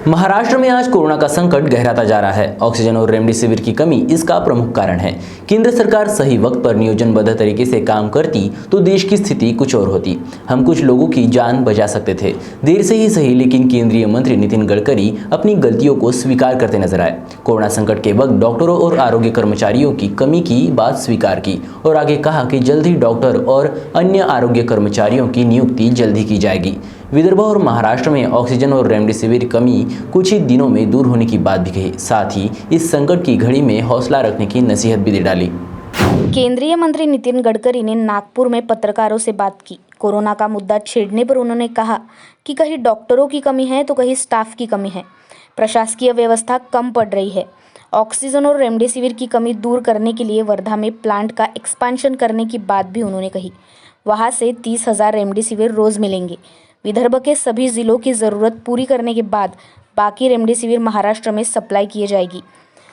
महाराष्ट्र में आज कोरोना का संकट गहराता जा रहा है। ऑक्सीजन और रेमडेसिविर की कमी इसका प्रमुख कारण है। केंद्र सरकार सही वक्त पर नियोजनबद्ध तरीके से काम करती तो देश की स्थिति कुछ और होती। हम कुछ लोगों की जान बचा सकते थे। देर से ही सही, लेकिन केंद्रीय मंत्री नितिन गडकरी अपनी गलतियों को स्वीकार करते नजर आए। कोरोना संकट के वक्त डॉक्टरों और आरोग्य कर्मचारियों की कमी की बात स्वीकार की और आगे कहा कि जल्द ही डॉक्टर और अन्य आरोग्य कर्मचारियों की नियुक्ति जल्दी की जाएगी। विदर्भ और महाराष्ट्र में ऑक्सीजन और रेमडेसिविर कमी कुछ ही दिनों में दूर होने की बात भी कही। साथ ही इस संकट की घड़ी में हौसला रखने की नसीहत भी दे डाली। केंद्रीय मंत्री नितिन गडकरी ने नागपुर में पत्रकारों से बात की। कोरोना का मुद्दा छेड़ने पर उन्होंने कहा कि कहीं डॉक्टरों की कमी है तो कहीं स्टाफ की कमी है। प्रशासकीय व्यवस्था कम पड़ रही है। ऑक्सीजन और रेमडेसिविर की कमी दूर करने के लिए वर्धा में प्लांट का एक्सपांशन करने की बात भी उन्होंने कही। वहां से 30,000 रेमडेसिविर रोज मिलेंगे। विदर्भ के सभी जिलों की ज़रूरत पूरी करने के बाद बाकी रेमडेसिविर महाराष्ट्र में सप्लाई की जाएगी।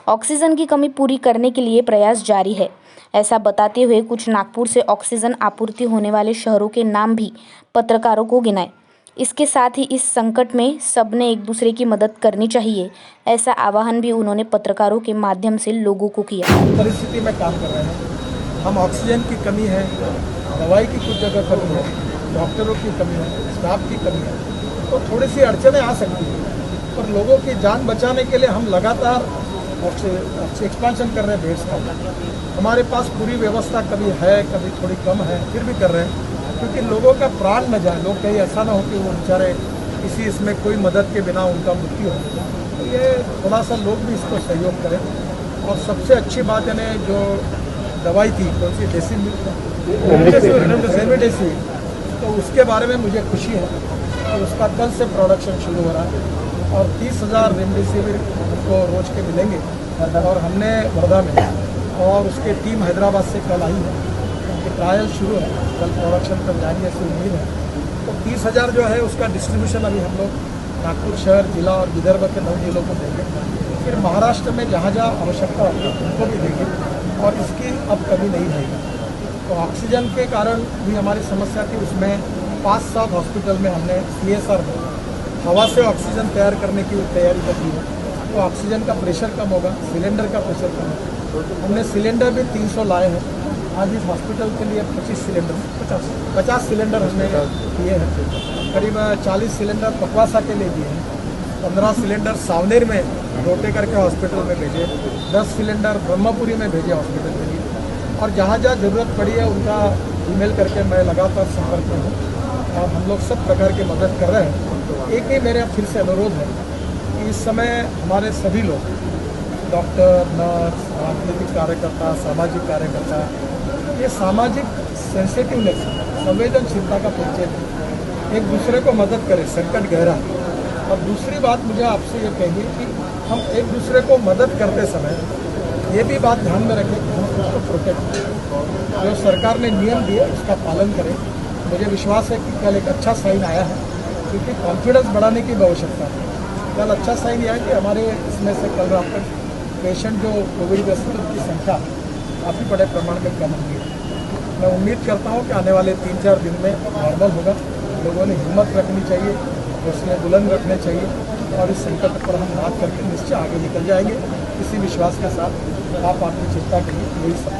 ऑक्सीजन की कमी पूरी करने के लिए प्रयास जारी है, ऐसा बताते हुए कुछ नागपुर से ऑक्सीजन आपूर्ति होने वाले शहरों के नाम भी पत्रकारों को गिनाए। इसके साथ ही इस संकट में सबने एक दूसरे की मदद करनी चाहिए, ऐसा आह्वान भी उन्होंने पत्रकारों के माध्यम से लोगों को किया। परिस्थिति में काम कर रहे हैं हम। ऑक्सीजन की कमी है, दवाई की कुछ जगह कमी है, डॉक्टरों की कमी है, स्टाफ की कमी है, तो थोड़ी सी अड़चनें आ सकती हैं। पर लोगों की जान बचाने के लिए हम लगातार एक्सपेंशन कर रहे हैं बेड्स का। हमारे पास पूरी व्यवस्था कभी है, कभी थोड़ी कम है, फिर भी कर रहे हैं, क्योंकि लोगों का प्राण न जाए। लोग कहीं ऐसा ना हो कि वो बेचारे किसी इसमें कोई मदद के बिना उनका मृत्यु हो। तो ये थोड़ा सा लोग भी इसको सहयोग करें। और सबसे अच्छी बात यानी जो दवाई थी, कौन सी रेमडेसिविर, तो उसके बारे में मुझे खुशी है और उसका कल से प्रोडक्शन शुरू हो रहा है और 30,000 रेमडेसिविर हमको रोज के मिलेंगे। और हमने वर्धा में और उसके टीम हैदराबाद से कल आई है, उनके ट्रायल शुरू है, कल प्रोडक्शन पर जाएंगे ऐसी उम्मीद है। तो 30,000 जो है उसका डिस्ट्रीब्यूशन अभी हम लोग नागपुर शहर, जिला और विदर्भ के 9 जिलों को देंगे। फिर महाराष्ट्र में जहाँ जहाँ आवश्यकता होगी उनको भी देंगे और इसकी अब कमी नहीं रहेगी। तो ऑक्सीजन के कारण भी हमारी समस्या थी, उसमें 5-7 हॉस्पिटल में हमने CSR में हवा से ऑक्सीजन तैयार करने की तैयारी कर दी है। तो ऑक्सीजन का प्रेशर कम होगा, सिलेंडर का प्रेशर कम होगा। हमने सिलेंडर भी 300 लाए हैं। आज इस हॉस्पिटल के लिए 25 सिलेंडर 50 सिलेंडर हमने दिए हैं। करीब 40 सिलेंडर पकवासा के लिए दिए हैं, 15 सिलेंडर सावनेर में रोटे करके हॉस्पिटल में भेजे, 10 सिलेंडर ब्रह्मपुरी में भेजे हॉस्पिटल के लिए। और जहाँ जहाँ ज़रूरत पड़ी है उनका ईमेल करके मैं लगातार संपर्क में हूँ और हम लोग सब प्रकार की मदद कर रहे हैं। एक ही मेरा फिर से अनुरोध है कि इस समय हमारे सभी लोग, डॉक्टर, नर्स, राजनीतिक कार्यकर्ता, सामाजिक कार्यकर्ता, ये सामाजिक सेंसिटिवनेस, संवेदनशीलता का परिचय दें, एक दूसरे को मदद करें। संकट गहरा। और दूसरी बात मुझे आपसे ये कहिए कि हम एक दूसरे को मदद करते समय ये भी बात ध्यान में रखें कि हम उसको प्रोटेक्ट करें। जो सरकार ने नियम दिए उसका पालन करें। मुझे विश्वास है कि कल एक अच्छा साइन आया है, क्योंकि कॉन्फिडेंस बढ़ाने की भी आवश्यकता है। कल अच्छा साइन यह है कि हमारे इसमें से कल रात तक पेशेंट जो कोविड ग्रस्त की संख्या काफ़ी बड़े प्रमाण में कम हुई है। मैं उम्मीद करता हूँ कि आने वाले 3-4 दिन में नॉर्मल होगा। लोगों ने हिम्मत रखनी चाहिए, हौसले बुलंद रखने चाहिए और इस संकट पर हम बात करके निश्चय आगे निकल जाएंगे। इसी विश्वास के साथ आप आपकी चिंता करिए, यही सब।